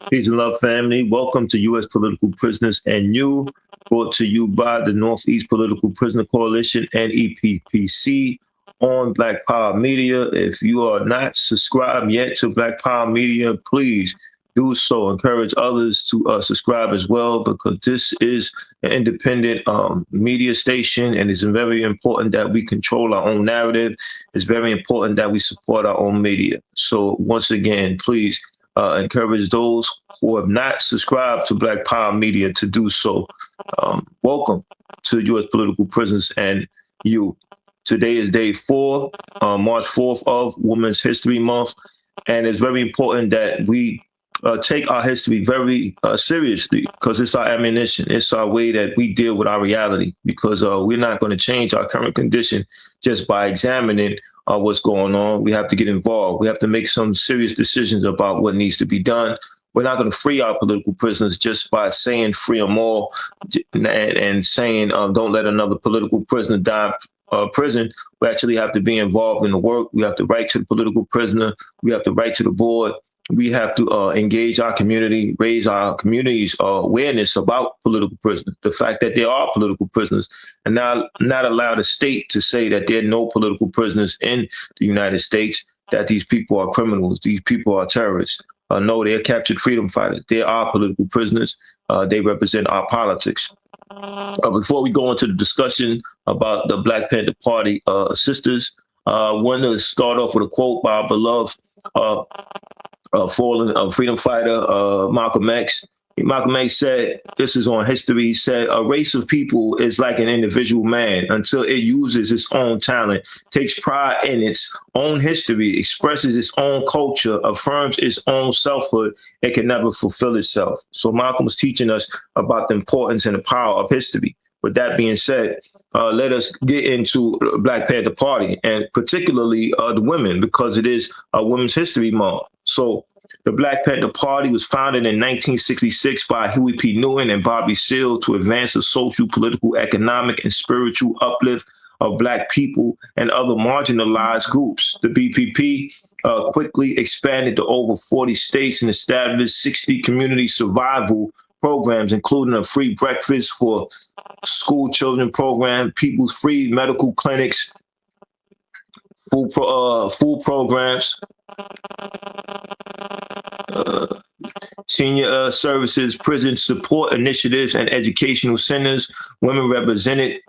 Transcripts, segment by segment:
Peace and love, family. Welcome to U.S. Political Prisoners and You, brought to you by the Northeast Political Prisoner Coalition and EPPC on Black Power Media. If you are not subscribed yet to Black Power Media, please do so. Encourage others to subscribe as well, because this is an independent media station, and it's very important that we control our own narrative. It's very important that we support our own media. So once again, please encourage those who have not subscribed to Black Power Media to do so. Welcome to U.S. Political Prisoners and You. Today is day 4, March 4th of Women's History Month, and it's very important that we take our history very seriously, because it's our ammunition. It's our way that we deal with our reality, because we're not going to change our current condition just by examining what's going on. We have to get involved. We have to make some serious decisions about what needs to be done. We're not going to free our political prisoners just by saying free them all and saying don't let another political prisoner die prison. We actually have to be involved in the work. We have to write to the political prisoner. We have to write to the board. We have to engage our community, raise our community's awareness about political prisoners, the fact that there are political prisoners, and not allow the state to say that there are no political prisoners in the United States, that these people are criminals, these people are terrorists. No, they're captured freedom fighters. They are political prisoners. They represent our politics. Before we go into the discussion about the Black Panther Party Sistas, I want to start off with a quote by our beloved fallen freedom fighter, Malcolm X. Malcolm X said, this is on history, he said, a race of people is like an individual man until it uses its own talent, takes pride in its own history, expresses its own culture, affirms its own selfhood, it can never fulfill itself. So Malcolm was teaching us about the importance and the power of history. With that being said, let us get into the Black Panther Party, and particularly the women, because it is a Women's History Month. So the Black Panther Party was founded in 1966 by Huey P. Newton and Bobby Seale to advance the social, political, economic, and spiritual uplift of Black people and other marginalized groups. The BPP quickly expanded to over 40 states and established 60 community survival programs, including a free breakfast for school children program, people's free medical clinics, food programs, senior services, prison support initiatives, and educational centers. Women represented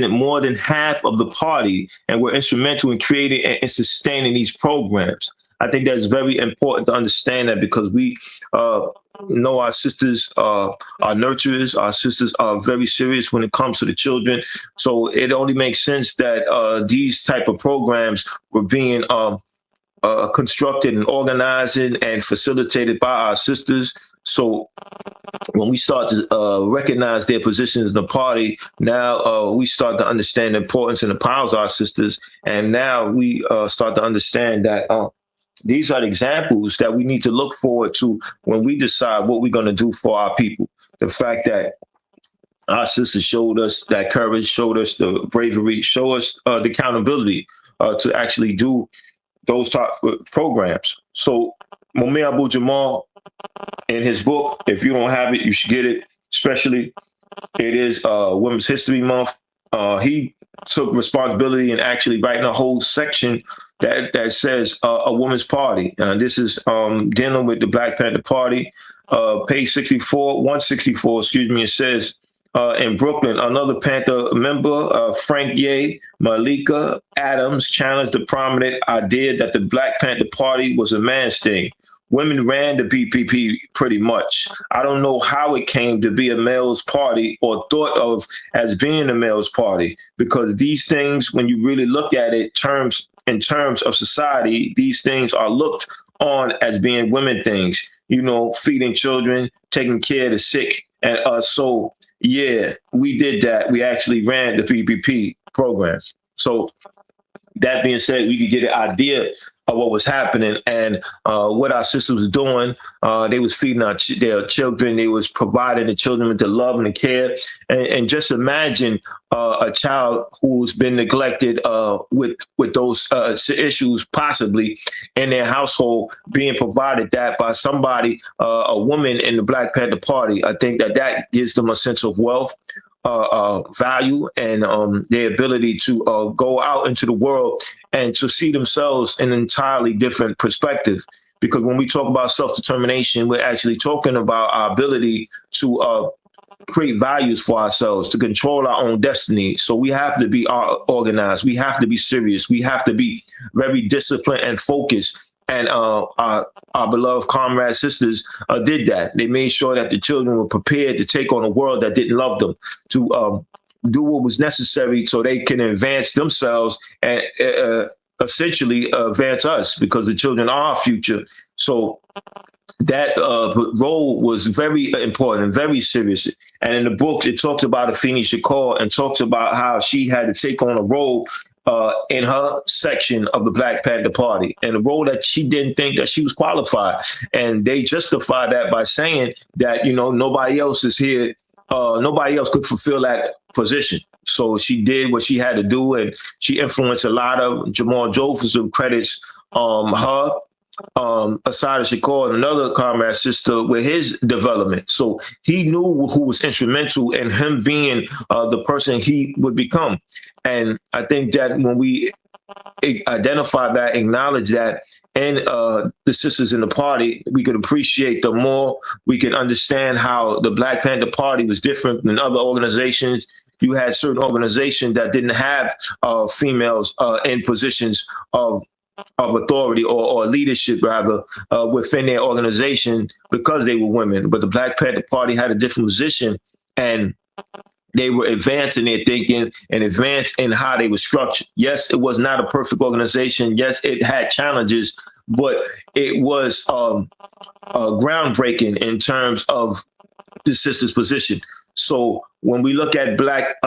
more than half of the party and were instrumental in creating and sustaining these programs. I think that's very important to understand that, because we know our sisters are nurturers. Our sisters are very serious when it comes to the children. So it only makes sense that these type of programs were being constructed and organized and facilitated by our sisters. So when we start to recognize their positions in the party, now we start to understand the importance and the powers of our sisters. And now we start to understand that these are the examples that we need to look forward to when we decide what we're going to do for our people. The fact that our sisters showed us that courage, showed us the bravery, showed us the accountability to actually do those type of programs. So Mumia Abu-Jamal, in his book, if you don't have it, you should get it, especially it is Women's History Month. He took responsibility in actually writing a whole section that says a woman's party. This is dealing with the Black Panther Party. Page 164, excuse me, it says, in Brooklyn, another Panther member, Frank Ye, Malika Adams, challenged the prominent idea that the Black Panther Party was a man's thing. Women ran the BPP pretty much. I don't know how it came to be a male's party or thought of as being a male's party, because these things, when you really look at it in terms of society, these things are looked on as being women things, you know, feeding children, taking care of the sick. And so, yeah, we did that. We actually ran the BPP programs. So that being said, we could get an idea what was happening and what our sisters was doing. They was feeding their children. They was providing the children with the love and the care. And just imagine a child who's been neglected with those issues possibly in their household being provided that by somebody, a woman in the Black Panther Party. I think that gives them a sense of wealth, value, and their ability to go out into the world and to see themselves in an entirely different perspective. Because when we talk about self-determination, we're actually talking about our ability to create values for ourselves, to control our own destiny. So we have to be organized. We have to be serious. We have to be very disciplined and focused. And our beloved comrade sisters did that. They made sure that the children were prepared to take on a world that didn't love them, to do what was necessary so they can advance themselves and essentially advance us, because the children are our future. So that role was very important and very serious. And in the book, it talks about Afeni Shakur and talks about how she had to take on a role in her section of the Black Panther Party, and a role that she didn't think that she was qualified. And they justify that by saying that, nobody else is here. Nobody else could fulfill that position. So she did what she had to do, and she influenced a lot of Jamal Joseph credits her, Assata Shakur, and another comrade sister with his development. So he knew who was instrumental in him being the person he would become. And I think that when we identify that, acknowledge that, and the sisters in the party, we could appreciate them more. We can understand how the Black Panther Party was different than other organizations. You had certain organizations that didn't have females in positions of authority or leadership, rather, within their organization because they were women. But the Black Panther Party had a different position, and they were advancing their thinking and advanced in how they were structured. Yes, it was not a perfect organization. Yes, it had challenges, but it was groundbreaking in terms of the sisters' position. So when we look at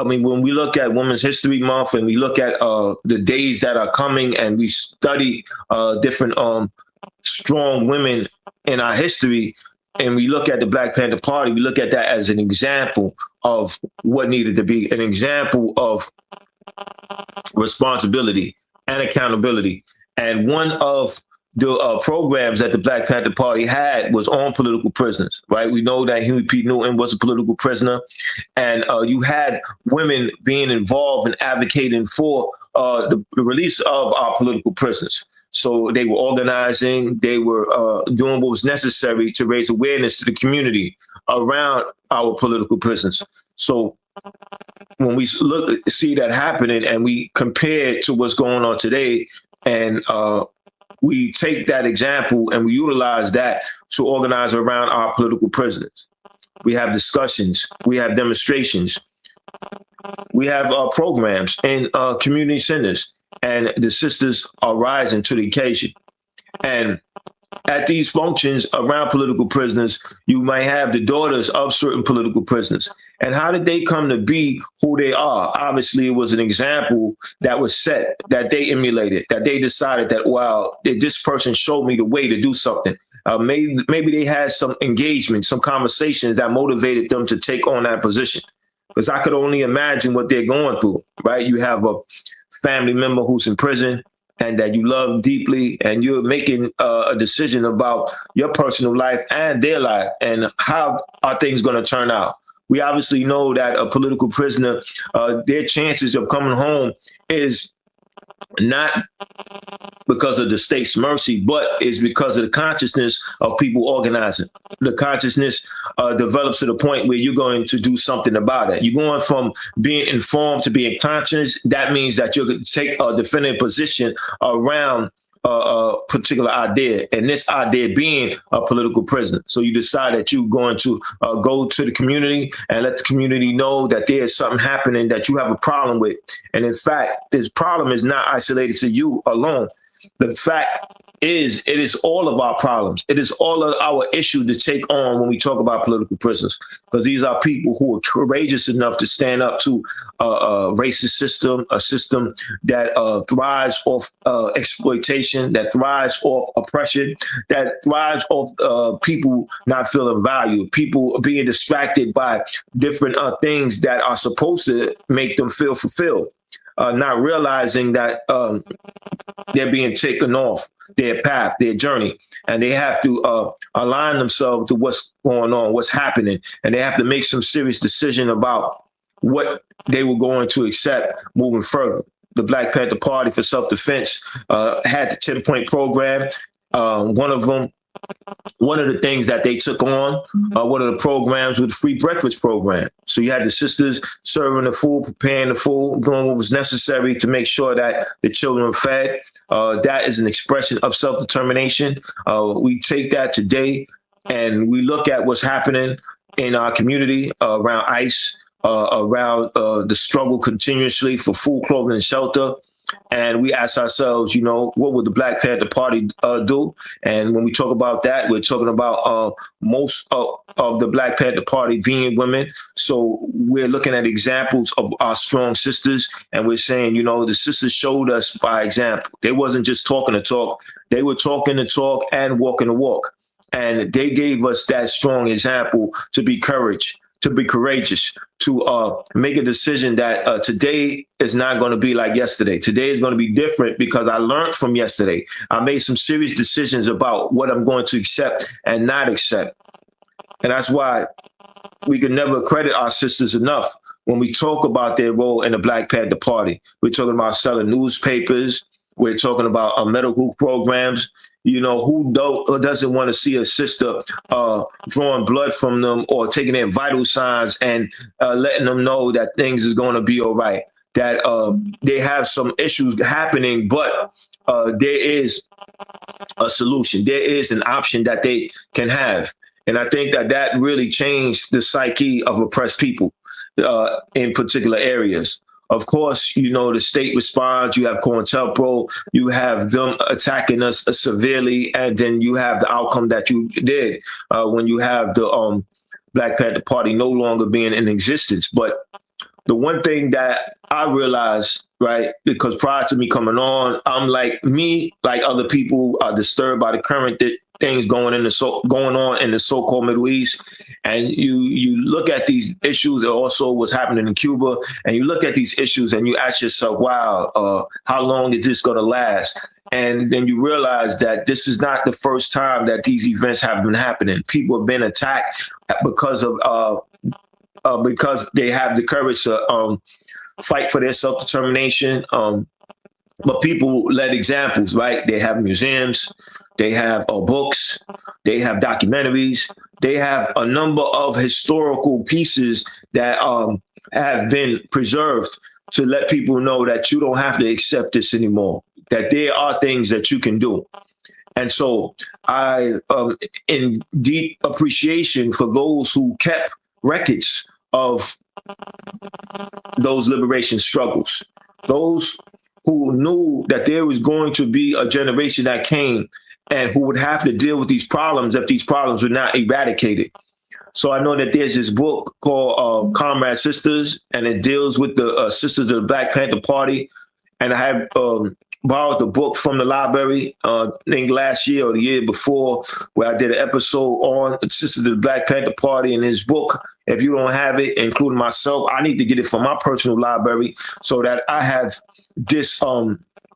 when we look at Women's History Month, and we look at the days that are coming, and we study different strong women in our history, and we look at the Black Panther Party, we look at that as an example of what needed to be, an example of responsibility and accountability. And one of the programs that the Black Panther Party had was on political prisoners, right? We know that Huey P. Newton was a political prisoner, and you had women being involved and advocating for the release of our political prisoners. So they were organizing, they were doing what was necessary to raise awareness to the community around our political prisoners. So when we see that happening, and we compare it to what's going on today, and we take that example and we utilize that to organize around our political prisoners. We have discussions, we have demonstrations, we have programs and community centers, and the sisters are rising to the occasion. And at these functions around political prisoners, you might have the daughters of certain political prisoners. And how did they come to be who they are? Obviously, it was an example that was set, that they emulated, that they decided that, wow, this person showed me the way to do something. Maybe they had some engagement, some conversations that motivated them to take on that position. Because I could only imagine what they're going through, right? You have a family member who's in prison and that you love deeply, and you're making a decision about your personal life and their life, and how are things going to turn out. We obviously know that a political prisoner, their chances of coming home is not because of the state's mercy, but is because of the consciousness of people organizing. The consciousness develops to the point where you're going to do something about it. You're going from being informed to being conscious. That means that you're going to take a definitive position around a particular idea, and this idea being a political prisoner. So you decide that you're going to go to the community and let the community know that there's something happening that you have a problem with. And in fact, this problem is not isolated to you alone. the fact is, it is all of our problems. It is all of our issue to take on when we talk about political prisoners, because these are people who are courageous enough to stand up to a racist system, a system that thrives off exploitation, that thrives off oppression, that thrives off people not feeling valued, people being distracted by different things that are supposed to make them feel fulfilled. Not realizing that they're being taken off their path, their journey, and they have to align themselves to what's going on, what's happening, and they have to make some serious decision about what they were going to accept moving further. The Black Panther Party for Self-Defense had the 10-point program. One of the things that they took on, one of the programs was the free breakfast program. So you had the sisters serving the food, preparing the food, doing what was necessary to make sure that the children were fed. That is an expression of self-determination. We take that today and we look at what's happening in our community around ICE, around the struggle continuously for food, clothing, and shelter. And we ask ourselves, what would the Black Panther Party do? And when we talk about that, we're talking about most of the Black Panther Party being women. So we're looking at examples of our strong sisters, and we're saying, the sisters showed us by example. They wasn't just talking the talk. They were talking the talk and walking the walk. And they gave us that strong example to be courageous, to make a decision that today is not going to be like yesterday. Today is going to be different because I learned from yesterday. I made some serious decisions about what I'm going to accept and not accept. And that's why we can never credit our sisters enough when we talk about their role in the Black Panther Party. We're talking about selling newspapers. We're talking about medical programs. Who doesn't want to see a sister drawing blood from them or taking their vital signs and letting them know that things is going to be all right, that they have some issues happening, but there is a solution. There is an option that they can have. And I think that really changed the psyche of oppressed people in particular areas. Of course, the state responds. You have COINTELPRO, you have them attacking us severely, and then you have the outcome that you did when you have the Black Panther Party no longer being in existence. But the one thing that I realized, right, because prior to me coming on, I'm like other people are disturbed by the current things going on in the so-called Middle East. And you look at these issues and also what's happening in Cuba, and you look at these issues and you ask yourself, wow, how long is this going to last? And then you realize that this is not the first time that these events have been happening. People have been attacked because they have the courage to fight for their self-determination. But people led examples, right? They have museums, they have books, they have documentaries, they have a number of historical pieces that have been preserved to let people know that you don't have to accept this anymore, that there are things that you can do. And so I, in deep appreciation for those who kept records of those liberation struggles, those who knew that there was going to be a generation that came and who would have to deal with these problems if these problems were not eradicated. So I know that there's this book called Comrade Sistas, and it deals with the Sisters of the Black Panther Party. And I have borrowed the book from the library, I think last year or the year before, where I did an episode on the Sisters of the Black Panther Party. In his book, if you don't have it, including myself, I need to get it from my personal library so that I have this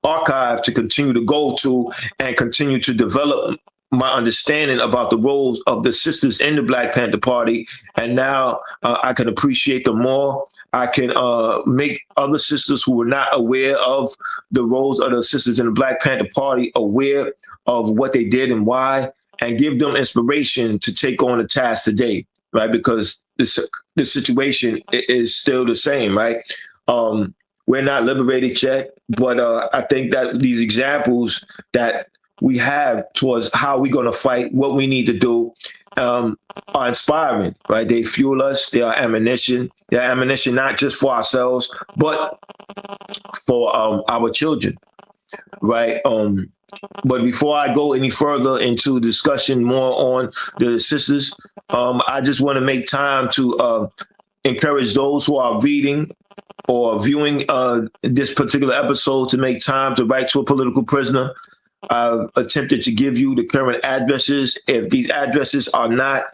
archive to continue to go to and continue to develop my understanding about the roles of the sisters in the Black Panther Party. And now I can appreciate them more. I can make other sisters who were not aware of the roles of the sisters in the Black Panther Party aware of what they did and why, and give them inspiration to take on the task today, right? Because the situation is still the same, right? We're not liberated yet, but I think that these examples that we have towards how we're going to fight, what we need to do, are inspiring, right? They fuel us. They are ammunition. They're ammunition not just for ourselves, but for our children, right? But before I go any further into discussion more on the sisters, I just want to make time to encourage those who are reading or viewing this particular episode to make time to write to a political prisoner. I've attempted to give you the current addresses. If these addresses are not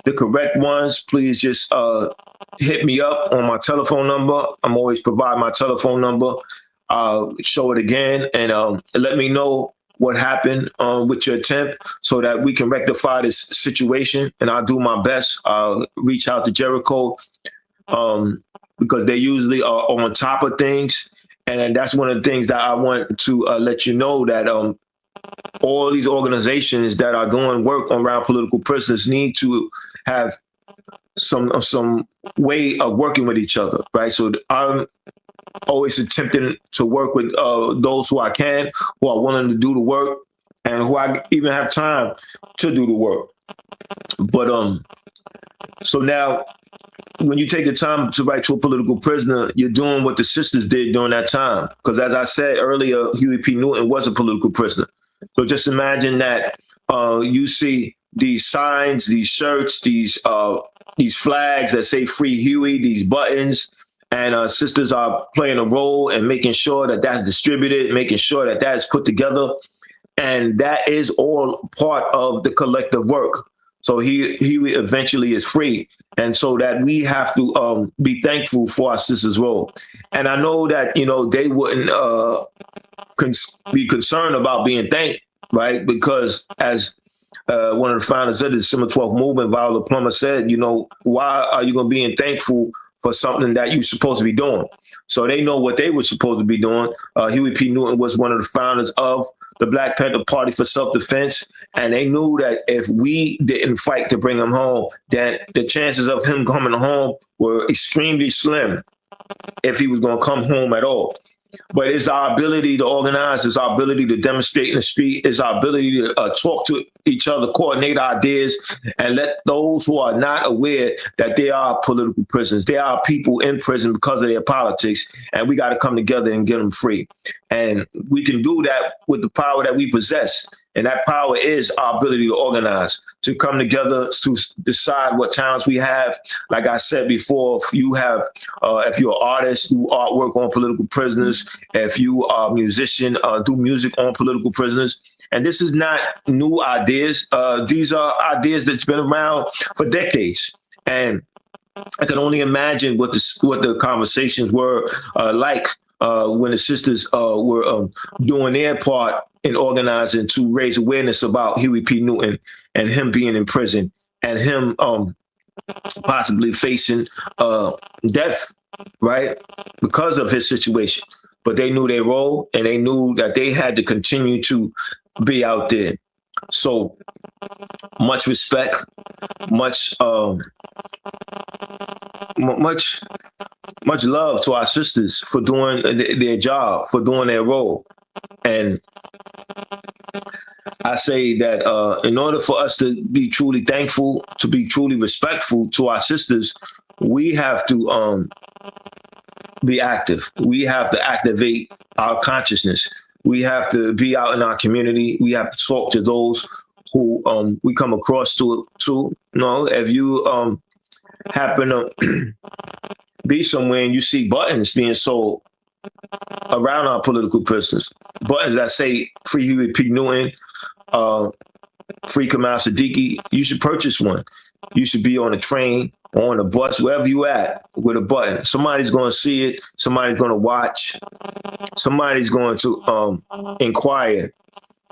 the correct ones, please just hit me up on my telephone number. I'm always provide my telephone number. Show it again and let me know what happened with your attempt so that we can rectify this situation. And I'll do my best. I'll reach out to Jericho because they usually are on top of things. And that's one of the things that I want to let you know, that all these organizations that are doing work around political prisoners need to have some way of working with each other, right? So I'm always attempting to work with those who I can, who are willing to do the work, and who I even have time to do the work. But so now, when you take the time to write to a political prisoner, you're doing what the sisters did during that time. Because as I said earlier, Huey P. Newton was a political prisoner. So just imagine that you see these signs, these shirts, these flags that say "Free Huey," these buttons, and sisters are playing a role in making sure that that's distributed, making sure that that is put together, and that is all part of the collective work. So he eventually is free. And so that we have to be thankful for our sisters' role. And I know that, they wouldn't be concerned about being thanked, right? Because as one of the founders of the December 12th movement, Viola Plummer said, why are you going to be thankful for something that you're supposed to be doing? So they know what they were supposed to be doing. Huey P. Newton was one of the founders of the Black Panther Party for Self-Defense. And they knew that if we didn't fight to bring him home, then the chances of him coming home were extremely slim if he was going to come home at all. But it's our ability to organize, it's our ability to demonstrate in the street, it's our ability to talk to each other, coordinate ideas, and let those who are not aware that they are political prisoners. They are people in prison because of their politics, and we got to come together and get them free. And we can do that with the power that we possess. And that power is our ability to organize, to come together, to decide what talents we have. Like I said before, if you're an artist, do artwork on political prisoners. If you are a musician, do music on political prisoners. And this is not new ideas. These are ideas that's been around for decades. And I can only imagine what the conversations were like when the sisters were doing their part in organizing to raise awareness about Huey P. Newton and him being in prison and him possibly facing death, right, because of his situation. But they knew their role, and they knew that they had to continue to be out there. So much respect, much love to our sisters for doing their job, for doing their role. And I say that in order for us to be truly thankful, to be truly respectful to our sisters, we have to be active. We have to activate our consciousness. We have to be out in our community. We have to talk to those who we come across to. If you happen to be somewhere and you see buttons being sold around our political prisoners, buttons that say "Free Huey P. Newton," "Free Kamal Siddiqui," you should purchase one. You should be on a train, on a bus, wherever you at, with a button. Somebody's going to see it. Somebody's going to watch. Somebody's going to inquire,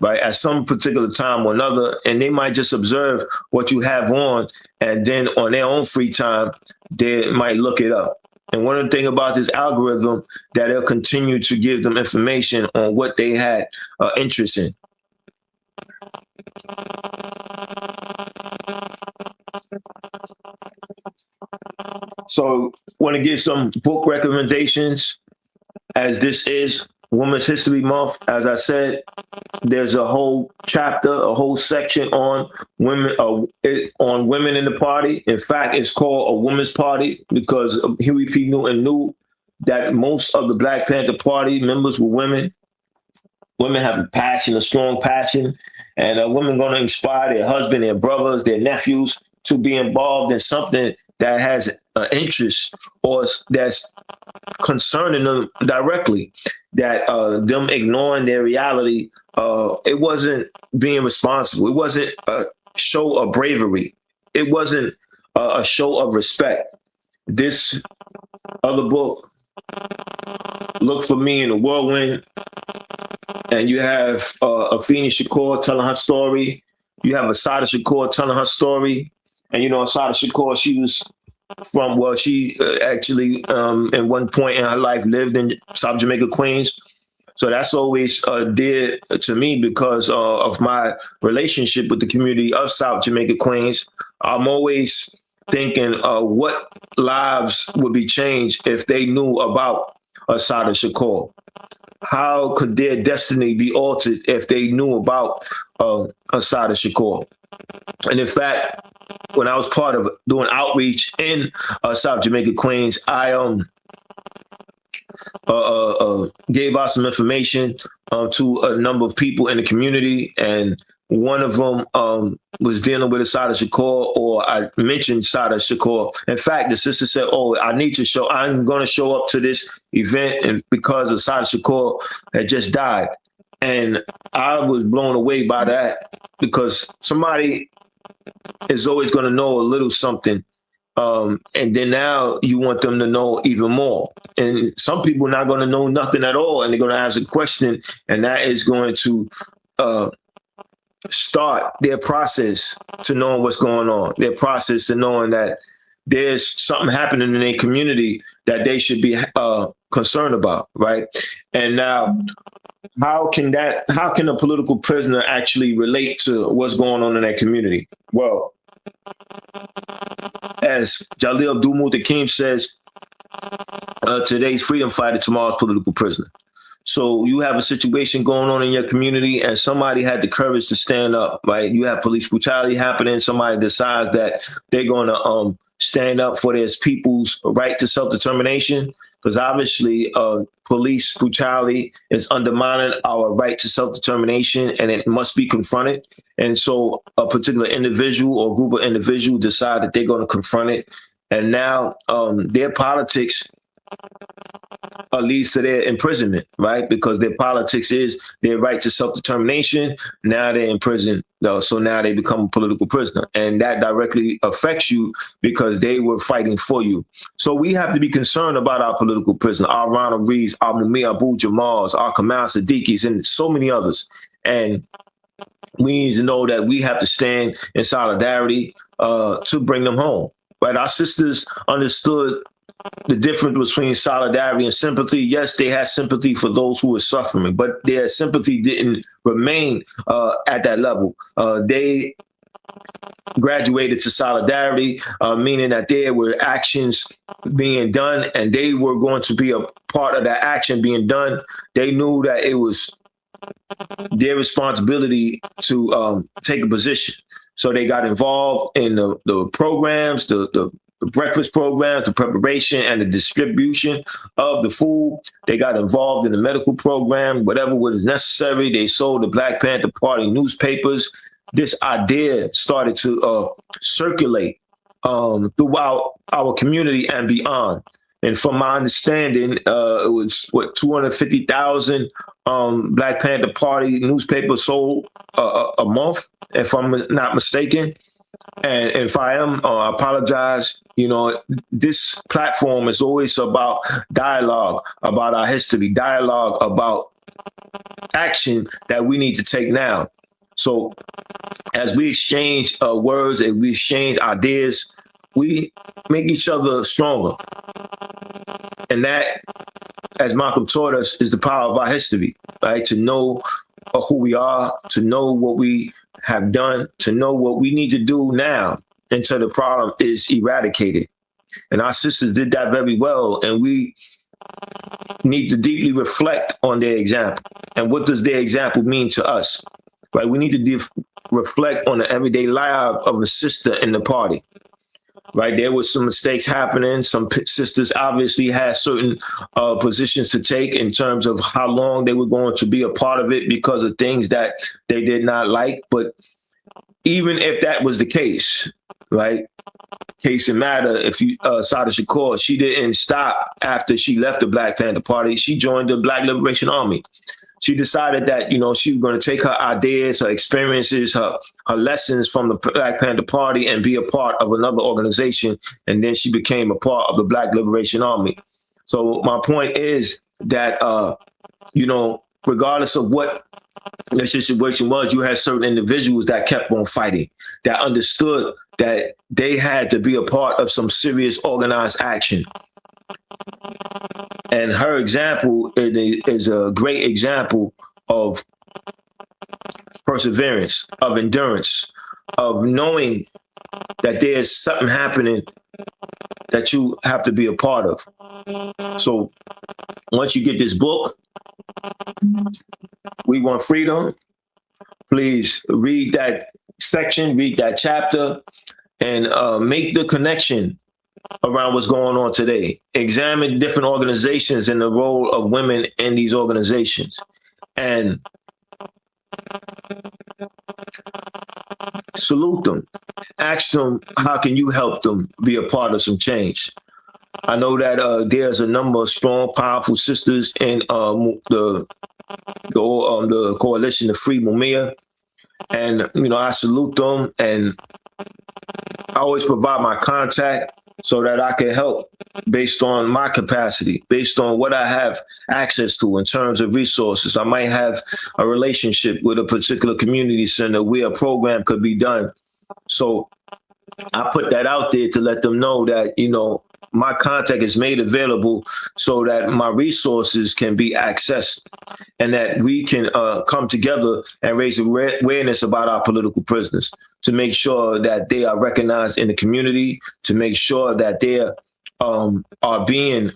right, at some particular time or another, and they might just observe what you have on, and then on their own free time, they might look it up. And one of the things about this algorithm, that it'll continue to give them information on what they had interest in. So want to give some book recommendations, as this is Women's History Month. As I said, there's a whole chapter, a whole section on women in the party. In fact, it's called a women's party because Huey P. Newton knew that most of the Black Panther Party members were women. women have a passion, a strong passion, and women going to inspire their husband, their brothers, their nephews to be involved in something that has interest or that's concerning them directly. That them ignoring their reality, it wasn't being responsible. It wasn't a show of bravery. It wasn't a show of respect. This other book, Look for Me in the Whirlwind, and you have Afeni Shakur telling her story. You have Asada Shakur telling her story. And, Asada Shakur, she was she actually, at one point in her life, lived in South Jamaica, Queens. So that's always dear to me because of my relationship with the community of South Jamaica, Queens. I'm always thinking what lives would be changed if they knew about Asada Shakur. How could their destiny be altered if they knew about Asada Shakur? And in fact, when I was part of doing outreach in South Jamaica, Queens, I gave out some information to a number of people in the community, and one of them was dealing with Asada Shakur, or I mentioned Asada Shakur. In fact, the sister said, I'm going to show up to this event, and because Asada Shakur had just died. And I was blown away by that because somebody is always going to know a little something. And then now you want them to know even more. And some people are not going to know nothing at all. And they're going to ask a question, and that is going to start their process to knowing what's going on, their process to knowing that there's something happening in their community that they should be concerned about, right? And now, how can a political prisoner actually relate to what's going on in that community? Well, as Jalil Abdul Muttaqim says, today's freedom fighter, tomorrow's political prisoner. So you have a situation going on in your community and somebody had the courage to stand up, right? You have police brutality happening. Somebody decides that they're going to stand up for their people's right to self-determination, because obviously police brutality is undermining our right to self-determination, and it must be confronted. And so a particular individual or group of individuals decide that they're going to confront it. And now their politics leads to their imprisonment, right? Because their politics is their right to self-determination. Now they're in prison. So now they become a political prisoner. And that directly affects you because they were fighting for you. So we have to be concerned about our political prisoner, our Ronald Reeds, our Mumia Abu Jamals, our Kamal Siddiquis, and so many others. And we need to know that we have to stand in solidarity to bring them home. Right? Our sisters understood the difference between solidarity and sympathy. Yes, they had sympathy for those who were suffering, but their sympathy didn't remain at that level. They graduated to solidarity, meaning that there were actions being done and they were going to be a part of that action being done. They knew that it was their responsibility to take a position. So they got involved in the programs, the breakfast program, the preparation and the distribution of the food. They got involved in the medical program, whatever was necessary. They sold the Black Panther Party newspapers. This idea started to circulate throughout our community and beyond. And from my understanding, it was 250,000 Black Panther Party newspapers sold a month, if I'm not mistaken. And if I am, I apologize. This platform is always about dialogue, about our history, dialogue about action that we need to take now. So as we exchange words and we exchange ideas, we make each other stronger. And that, as Malcolm taught us, is the power of our history, right? To know who we are, to know what we have done, to know what we need to do now until the problem is eradicated. And our sisters did that very well. And we need to deeply reflect on their example. And what does their example mean to us? Right? We need to reflect on the everyday life of a sister in the party. right? There was some mistakes happening. Some sisters obviously had certain positions to take in terms of how long they were going to be a part of it because of things that they did not like. But even if that was the case, right? Case in matter, if you Sada Shakur, she didn't stop after she left the Black Panther Party. She joined the Black Liberation Army. She decided that, you know, she was going to take her ideas, her experiences, her lessons from the Black Panther Party and be a part of another organization. And then she became a part of the Black Liberation Army. So my point is that, you know, regardless of what the situation was, you had certain individuals that kept on fighting, that understood that they had to be a part of some serious organized action. And her example is a great example of perseverance, of endurance, of knowing that there's something happening that you have to be a part of. So once you get this book, We Want Freedom, please read that section, read that chapter, and make the connection around what's going on today. Examine different organizations and the role of women in these organizations. And salute them. Ask them, how can you help them be a part of some change? I know that there's a number of strong, powerful sisters in the coalition, the Free Mumia. And, you know, I salute them, and I always provide my contact so that I can help based on my capacity, based on what I have access to in terms of resources. I might have a relationship with a particular community center where a program could be done. So I put that out there to let them know that, you know, my contact is made available so that my resources can be accessed and that we can come together and raise awareness about our political prisoners, to make sure that they are recognized in the community, to make sure that they are being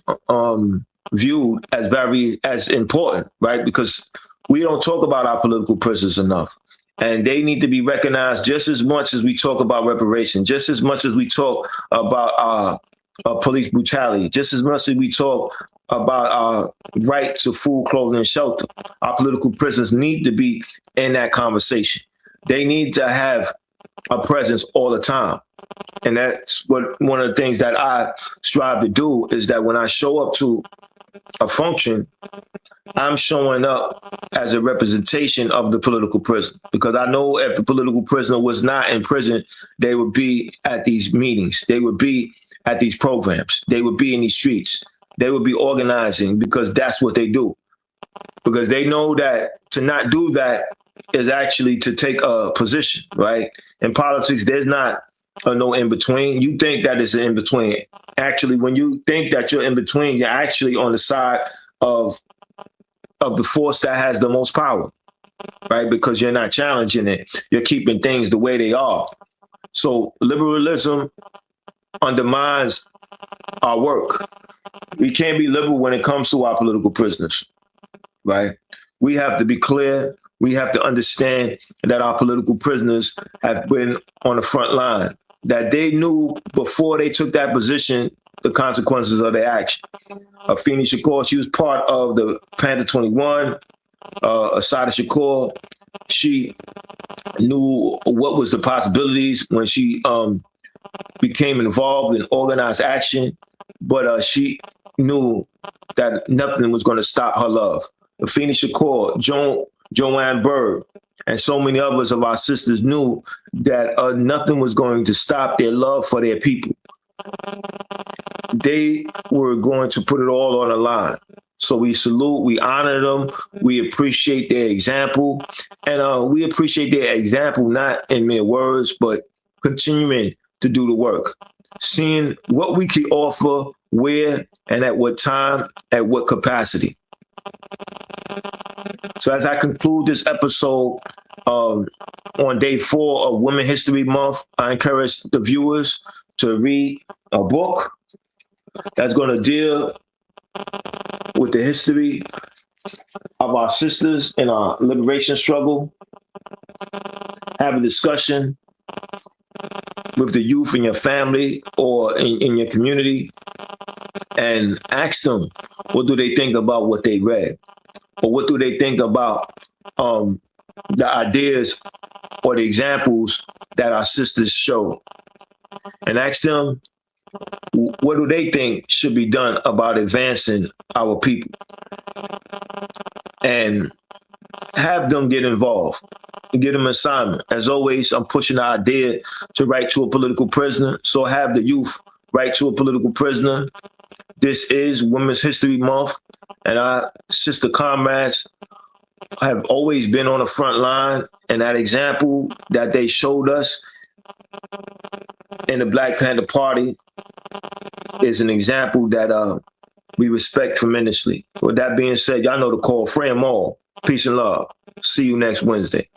viewed as important, right? Because we don't talk about our political prisoners enough. And they need to be recognized just as much as we talk about reparation, just as much as we talk about police brutality, just as much as we talk about our right to food, clothing, and shelter. Our political prisoners need to be in that conversation. They need to have a presence all the time. And that's what one of the things that I strive to do, is that when I show up to a function, I'm showing up as a representation of the political prisoner, because I know if the political prisoner was not in prison, they would be at these meetings. They would be at these programs. They would be in these streets. They would be organizing, because that's what they do. Because they know that to not do that is actually to take a position, right? In politics, there's not no in between. You think that it's an in between. Actually, when you think that you're in between, you're actually on the side of the force that has the most power, right? Because you're not challenging it. You're keeping things the way they are. So liberalism undermines our work. We can't be liberal when it comes to our political prisoners, right? We have to be clear. We have to understand that our political prisoners have been on the front line, that they knew before they took that position the consequences of their action. Afeni Shakur, she was part of the Panther 21. Sada Shakur, she knew what was the possibilities when she became involved in organized action, but she knew that nothing was going to stop her love. Afeni Shakur, Joanne Bird, and so many others of our sisters knew that nothing was going to stop their love for their people. They were going to put it all on the line. So we salute, we honor them, we appreciate their example, and we appreciate their example not in mere words, but continuing to do the work, seeing what we can offer, where, and at what time, at what capacity. So as I conclude this episode on day 4 of Women History Month, I encourage the viewers to read a book that's going to deal with the history of our sisters in our liberation struggle, have a discussion, with the youth in your family or in your community and ask them, what do they think about what they read? Or what do they think about the ideas or the examples that our sisters show? And ask them, what do they think should be done about advancing our people? And have them get involved, get them an assignment. As always, I'm pushing the idea to write to a political prisoner. So have the youth write to a political prisoner. This is Women's History Month, and our sister comrades have always been on the front line. And that example that they showed us in the Black Panther Party is an example that we respect tremendously. With that being said, y'all know the call. Frame all. Peace and love. See you next Wednesday.